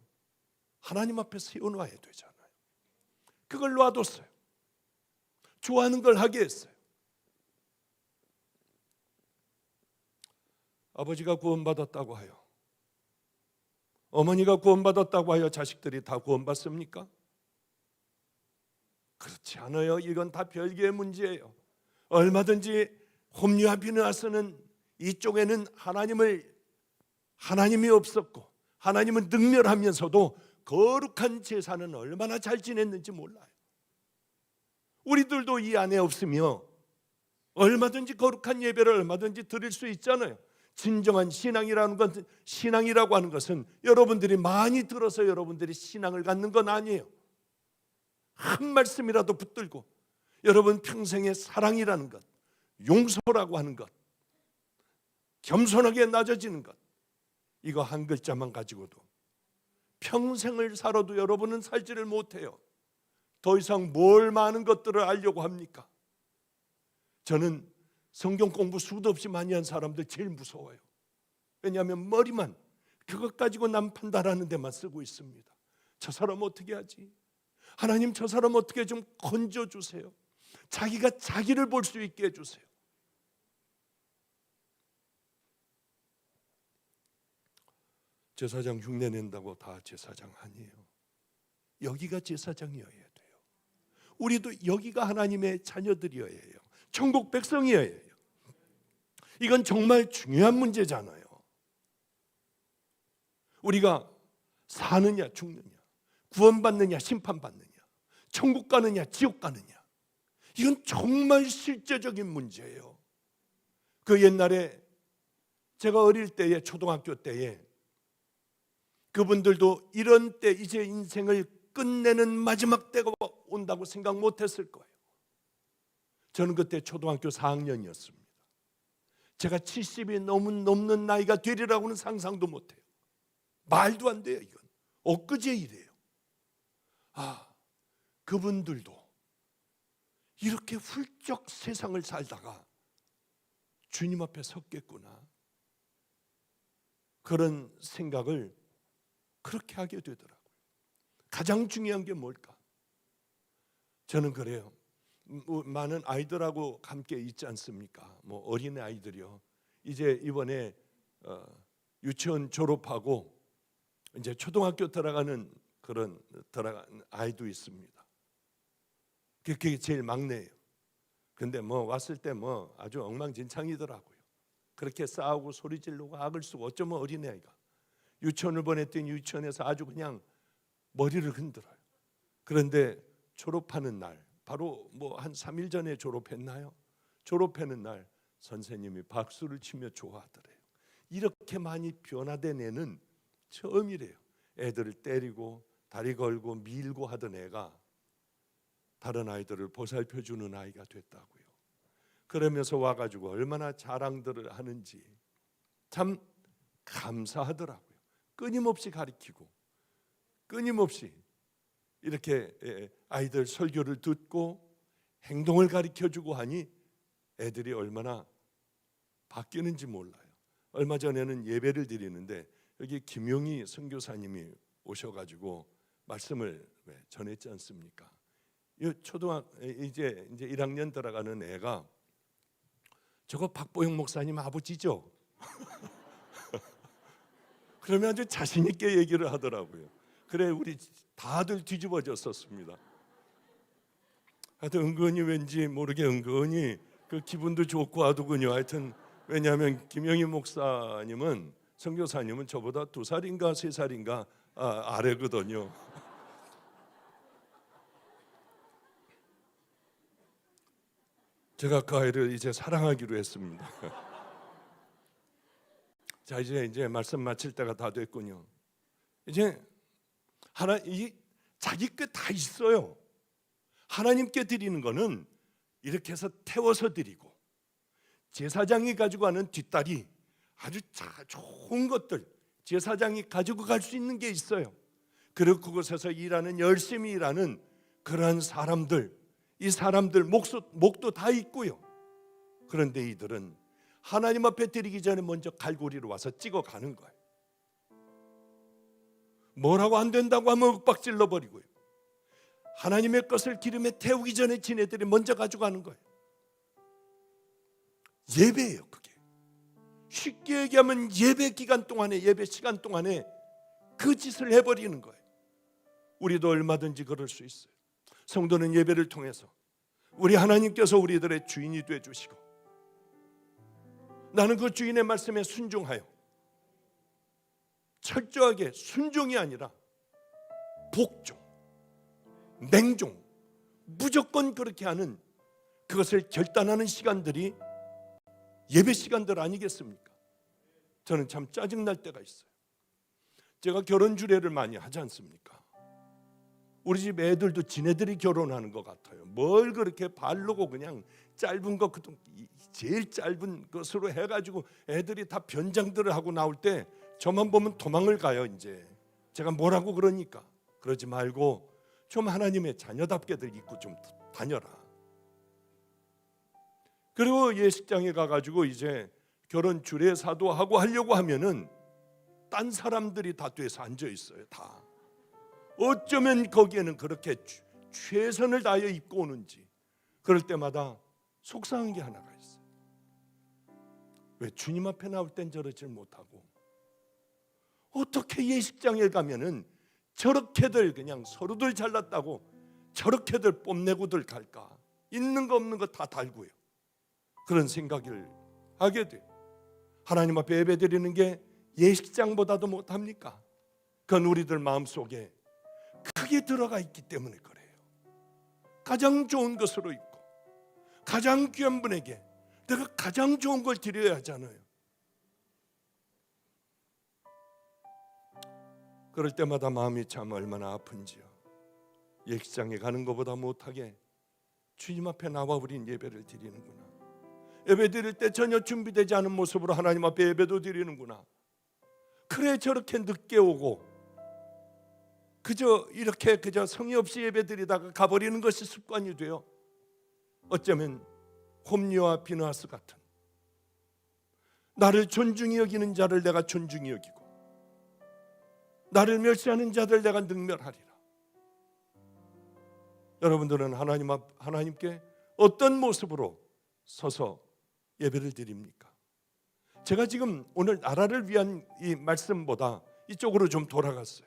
하나님 앞에 세워놔야 되잖아요. 그걸 놔뒀어요. 좋아하는 걸 하게 했어요. 아버지가 구원받았다고 하여, 어머니가 구원받았다고 하여 자식들이 다 구원받습니까? 그렇지 않아요. 이건 다 별개의 문제예요. 얼마든지 홈리와 비느하스는 이쪽에는 하나님이 없었고 하나님은 능멸하면서도 거룩한 제사는 얼마나 잘 지냈는지 몰라요. 우리들도 이 안에 없으며 얼마든지 거룩한 예배를 얼마든지 드릴 수 있잖아요. 진정한 신앙이라고 하는 것은 여러분들이 많이 들어서 여러분들이 신앙을 갖는 건 아니에요. 한 말씀이라도 붙들고 여러분 평생의 사랑이라는 것, 용서라고 하는 것, 겸손하게 낮아지는 것, 이거 한 글자만 가지고도 평생을 살아도 여러분은 살지를 못해요. 더 이상 뭘 많은 것들을 알려고 합니까? 저는 성경 공부 수도 없이 많이 한 사람들 제일 무서워요. 왜냐하면 머리만 그것 가지고 남 판단하는 데만 쓰고 있습니다. 저 사람 어떻게 하지? 하나님 저 사람 어떻게 좀 건져주세요. 자기가 자기를 볼 수 있게 해주세요. 제사장 흉내 낸다고 다 제사장 아니에요. 여기가 제사장이어야 돼요. 우리도 여기가 하나님의 자녀들이어야 해요. 천국 백성이어야 해요. 이건 정말 중요한 문제잖아요. 우리가 사느냐 죽느냐, 구원받느냐 심판받느냐, 천국 가느냐 지옥 가느냐, 이건 정말 실제적인 문제예요. 그 옛날에 제가 어릴 때에, 초등학교 때에 그분들도 이런 때 이제 인생을 끝내는 마지막 때가 온다고 생각 못했을 거예요. 저는 그때 초등학교 4학년이었습니다. 제가 70이 넘는 나이가 되리라고는 상상도 못해요. 말도 안 돼요. 이건 엊그제 일이에요. 그분들도 이렇게 훌쩍 세상을 살다가 주님 앞에 섰겠구나, 그런 생각을 그렇게 하게 되더라고요. 가장 중요한 게 뭘까? 저는 그래요. 많은 아이들하고 함께 있지 않습니까? 어린애 아이들이요. 이제 이번에 유치원 졸업하고 이제 초등학교 들어가는 아이도 있습니다. 그게 제일 막내예요. 근데 왔을 때 아주 엉망진창이더라고요. 그렇게 싸우고 소리 지르고 악을 쓰고, 어쩌면 어린애 아이가 유치원을 보냈더니 유치원에서 아주 그냥 머리를 흔들어요. 그런데 졸업하는 날, 바로 한 3일 전에 졸업했나요? 졸업하는 날 선생님이 박수를 치며 좋아하더래요. 이렇게 많이 변화된 애는 처음이래요. 애들을 때리고 다리 걸고 밀고 하던 애가 다른 아이들을 보살펴주는 아이가 됐다고요. 그러면서 와가지고 얼마나 자랑들을 하는지 참 감사하더라고요. 끊임없이 가르치고 끊임없이 이렇게 아이들 설교를 듣고 행동을 가르쳐주고 하니 애들이 얼마나 바뀌는지 몰라요. 얼마 전에는 예배를 드리는데 여기 김용희 선교사님이 오셔가지고 말씀을 전했지 않습니까? 이제 1학년 들어가는 애가 저거 박보영 목사님 아버지죠? 그러면 아주 자신 있게 얘기를 하더라고요. 그래, 우리 다들 뒤집어졌었습니다. 하여튼 은근히 왠지 모르게 은근히 그 기분도 좋고 하더군요. 하여튼 왜냐하면 김영희 목사님은, 선교사님은 저보다 2살인가 3살인가 아래거든요. 제가 그 아이를 이제 사랑하기로 했습니다. 자, 이제 말씀 마칠 때가 다 됐군요. 이제 자기 게 다 있어요. 하나님께 드리는 거는 이렇게 해서 태워서 드리고, 제사장이 가지고 가는 뒷다리, 아주 좋은 것들 제사장이 가지고 갈 수 있는 게 있어요. 그리고 그곳에서 열심히 일하는 그러한 사람들, 이 사람들 목도 다 있고요. 그런데 이들은 하나님 앞에 드리기 전에 먼저 갈고리로 와서 찍어가는 거예요. 뭐라고 안 된다고 하면 윽박질러 버리고요. 하나님의 것을 기름에 태우기 전에 지네들이 먼저 가져가는 거예요. 예배예요, 그게. 쉽게 얘기하면 예배 기간 동안에, 예배 시간 동안에 그 짓을 해버리는 거예요. 우리도 얼마든지 그럴 수 있어요. 성도는 예배를 통해서 우리 하나님께서 우리들의 주인이 되어 주시고, 나는 그 주인의 말씀에 순종하여 철저하게, 순종이 아니라 복종, 맹종, 무조건 그렇게 하는, 그것을 결단하는 시간들이 예배 시간들 아니겠습니까? 저는 참 짜증날 때가 있어요. 제가 결혼 주례를 많이 하지 않습니까? 우리 집 애들도 지네들이 결혼하는 것 같아요. 뭘 그렇게 바르고 그냥 짧은 거, 제일 짧은 것으로 해가지고 애들이 다 변장들을 하고 나올 때 저만 보면 도망을 가요. 이제 제가 뭐라고 그러니까, 그러지 말고 좀 하나님의 자녀답게들 입고 좀 다녀라. 그리고 예식장에 가가지고 이제 결혼 주례사도 하고 하려고 하면은 딴 사람들이 다 뒤에서 앉아 있어요. 다. 어쩌면 거기에는 그렇게 최선을 다하여 입고 오는지. 그럴 때마다 속상한 게 하나가 있어요. 왜 주님 앞에 나올 땐 저러질 못하고, 어떻게 예식장에 가면은 저렇게들 그냥 서로들 잘났다고 저렇게들 뽐내고들 갈까? 있는 거 없는 거 다 달고요. 그런 생각을 하게 돼요. 하나님 앞에 예배드리는 게 예식장보다도 못합니까? 그건 우리들 마음속에 크게 들어가 있기 때문에 그래요. 가장 좋은 것으로 있고 가장 귀한 분에게 내가 가장 좋은 걸 드려야 하잖아요. 그럴 때마다 마음이 참 얼마나 아픈지요. 예식장에 가는 것보다 못하게 주님 앞에 나와 우린 예배를 드리는구나. 예배 드릴 때 전혀 준비되지 않은 모습으로 하나님 앞에 예배도 드리는구나. 그래 저렇게 늦게 오고 그저 성의 없이 예배 드리다가 가버리는 것이 습관이 돼요. 어쩌면 홈리와 비느하스 같은, 나를 존중히 여기는 자를 내가 존중히 여기고 나를 멸시하는 자들 내가 능멸하리라. 여러분들은 하나님께 어떤 모습으로 서서 예배를 드립니까? 제가 지금 오늘 나라를 위한 이 말씀보다 이쪽으로 좀 돌아갔어요.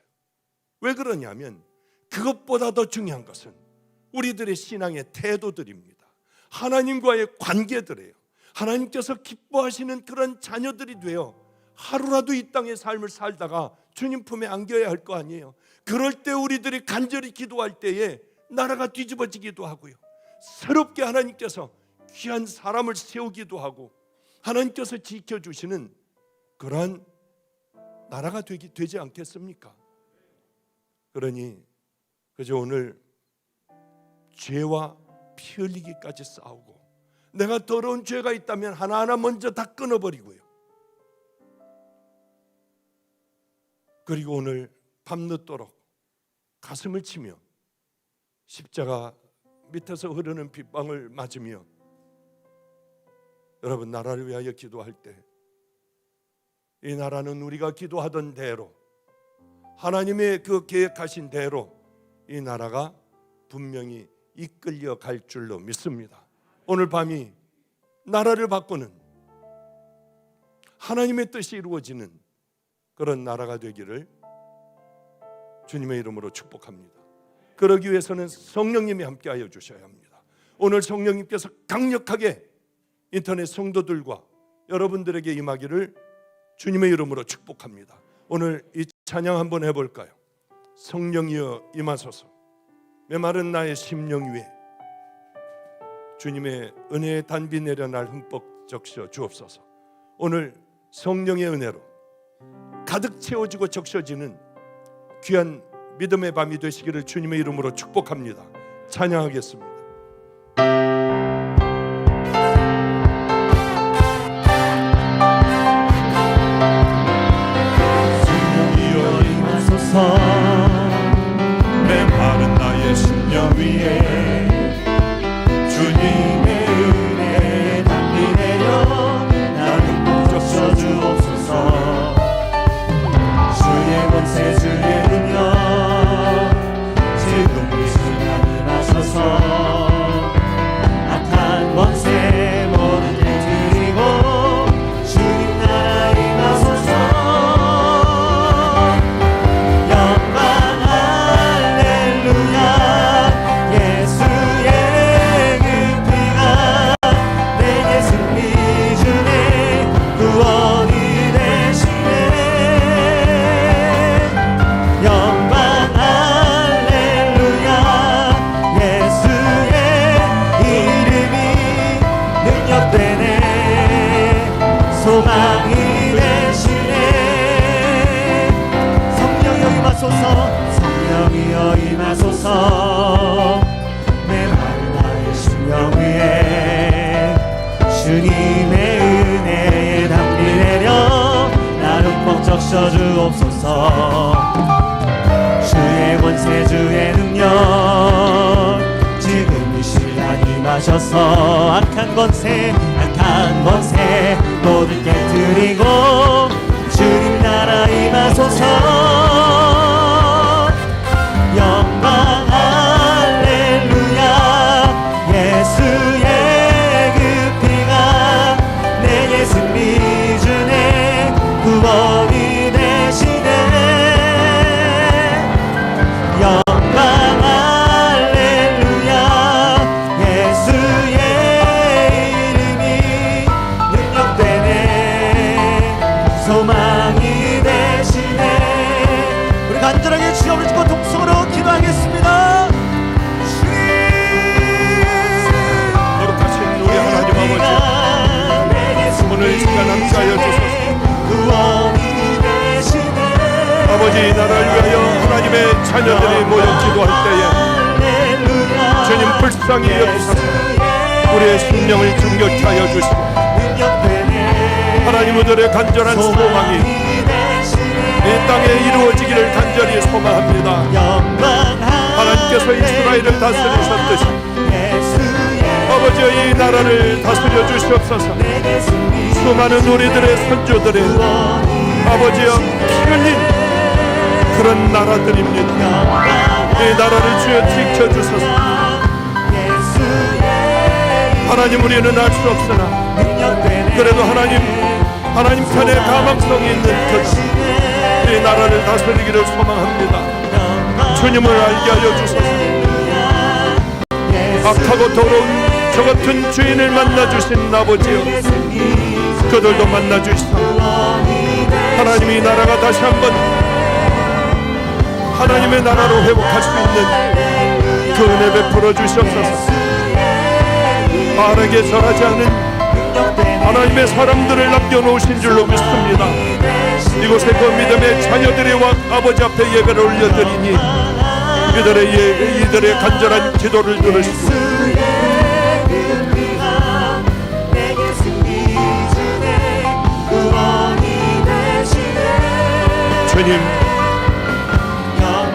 왜 그러냐면 그것보다 더 중요한 것은 우리들의 신앙의 태도들입니다. 하나님과의 관계들이에요. 하나님께서 기뻐하시는 그런 자녀들이 되어 하루라도 이 땅의 삶을 살다가 주님 품에 안겨야 할 거 아니에요. 그럴 때 우리들이 간절히 기도할 때에 나라가 뒤집어지기도 하고요, 새롭게 하나님께서 귀한 사람을 세우기도 하고 하나님께서 지켜주시는 그러한 나라가 되지 않겠습니까? 그러니 그저 오늘 죄와 피 흘리기까지 싸우고, 내가 더러운 죄가 있다면 하나하나 먼저 다 끊어버리고요, 그리고 오늘 밤늦도록 가슴을 치며 십자가 밑에서 흐르는 빗방울 맞으며 여러분 나라를 위하여 기도할 때, 이 나라는 우리가 기도하던 대로, 하나님의 그 계획하신 대로 이 나라가 분명히 이끌려 갈 줄로 믿습니다. 오늘 밤이 나라를 바꾸는, 하나님의 뜻이 이루어지는 그런 나라가 되기를 주님의 이름으로 축복합니다. 그러기 위해서는 성령님이 함께하여 주셔야 합니다. 오늘 성령님께서 강력하게 인터넷 성도들과 여러분들에게 임하기를 주님의 이름으로 축복합니다. 오늘 이 찬양 한번 해볼까요? 성령이여 임하소서. 메마른 나의 심령 위에 주님의 은혜의 단비 내려 날 흠뻑 적셔 주옵소서. 오늘 성령의 은혜로 가득 채워지고 적셔지는 귀한 믿음의 밤이 되시기를 주님의 이름으로 축복합니다. 찬양하겠습니다. 하여 주옵소서. 주의 권세 주의 능력 지금 이 시간 임하셔서 악한 권세 모두 깨뜨리고 주님 나라 임하소서. 영광 할렐루야. 예수의 그 피가 내게 승리 주네. 구원이 되시네. 영광 할렐루야. 예수의 이름이 능력되네. 소망이 되시네. 우리 간절하게 주여 붙잡고 동성으로 기도하겠습니다. 거룩하신 우리 하나님 아버지, 오늘 이 시간 함께하여 주소서. 아버지, 이 나라를 위하여 하나님의 자녀들이 모여 기도할 때에 주님 불쌍히 여기소서. 우리의 심령을 정결케 하여 주시고 하나님 우들의 간절한 소망이 이 땅에 이루어지기를 간절히 소망합니다. 하나님께서 이스라엘을 다스리셨듯이 아버지의 이 나라를 다스려 주시옵소서. 수많은 우리들의 선조들의 아버지여 피 흘린 그런 나라들입니다. 이 나라를 주여 지켜주소서. 하나님, 우리는 알 수 없으나 그래도 하나님 편에 가망성이 있는 이 나라를 다스리기를 소망합니다. 주님을 알게 하여 주소서. 악하고 더러운 저 같은 주인을 만나주신 아버지여, 그들도 만나주시사 하나님이 나라가 다시 한번 하나님의 나라로 회복할 수 있는 그 은혜 베풀어 주시옵소서. 바르게 절하지 않은 하나님의 사람들을 남겨놓으신 줄로 믿습니다. 이곳에 그 믿음의 자녀들이 아버지 앞에 예배를 올려드리니 이들의 간절한 기도를 들으시고 주님,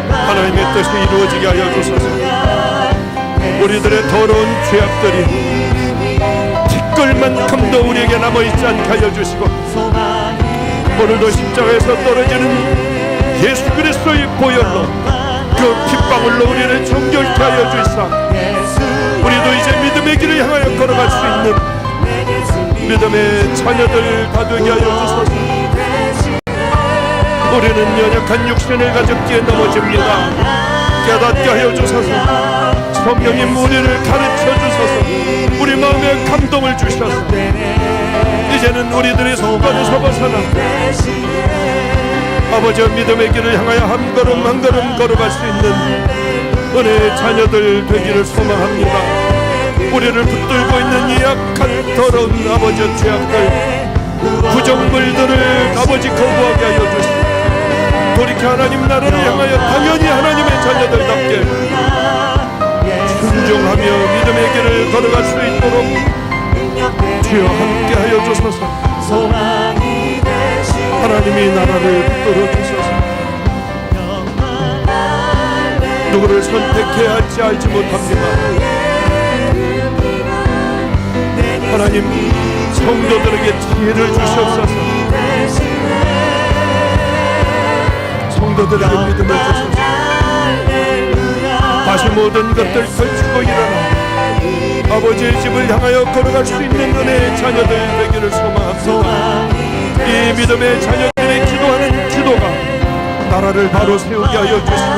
하나님의 뜻이 이루어지게 하여 주소서. 우리들의 더러운 죄악들이 티끌만큼도 우리에게 남아있지 않게 하여 주시고 오늘도 십자가에서 떨어지는 예수 그리스도의 보혈로 그 핏방울로 우리를 정결케 하여 주시사 우리도 이제 믿음의 길을 향하여 걸어갈 수 있는 믿음의 자녀들 다 되게 하여 주소서. 우리는 연약한 육신을 가졌기에 넘어집니다. 깨닫게 하여 주소서. 성령님, 우리를 가르쳐 주소서. 우리 마음에 감동을 주셔서 이제는 우리들의 습관에서 벗어나 아버지의 믿음의 길을 향하여 한 걸음 한 걸음 걸어갈 수 있는 은혜의 자녀들 되기를 소망합니다. 우리를 붙들고 있는 이 약한 더러운 아버지의 죄악들, 부정물들을 아버지 거부하게 하여 주시고 돌이켜 하나님 나라를 향하여 당연히 하나님의 자녀들답게 순종하며 믿음의 길을 걸어갈 수 있도록 주여 함께하여 주소서. 하나님이 나라를 붙들어 주소서. 누구를 선택해야 할지 알지 못합니다. 하나님, 성도들에게 지혜를 주시옵소서. 성도들에게 믿음을 주소서. 다시 모든 것들 펼치고 일어나 아버지의 집을 향하여 걸어갈 수 있는 은혜의 자녀들 되기를 소망합니다. 이 믿음의 자녀들의 기도하는 기도가 나라를 바로 세우게 하여 주시고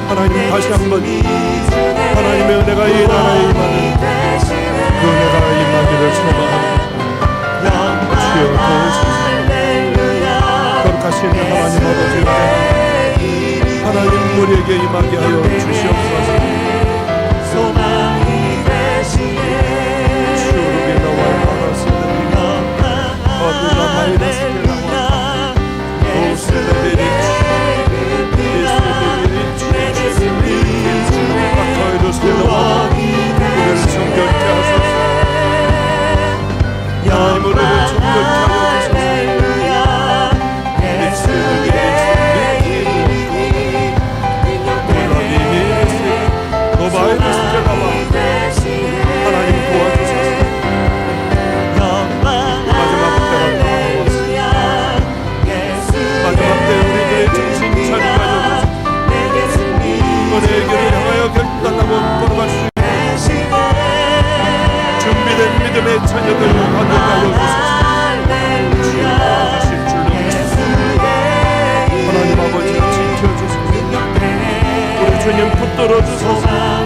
하나님, 다시 한번 하나님의 은혜가 이 나라에 임하는 그 은혜가 임하기를 소망합니다. 주여 도우소서. 거룩하신 하나님 아버지, 하나님 우리에게 임하게 하여 주시옵소서. 주르비 나와 알았으니 어디가 마이너스게 나와 오세레베리치 이스레베리치 아카이로스게 나와 우리를 정결케 하소서. 믿음의 자녀들 가득하여 주소서. 주여 하실 줄로 믿습니다. 하나님 아버지 지켜주소서. 우리 주님 붙들어 주소서.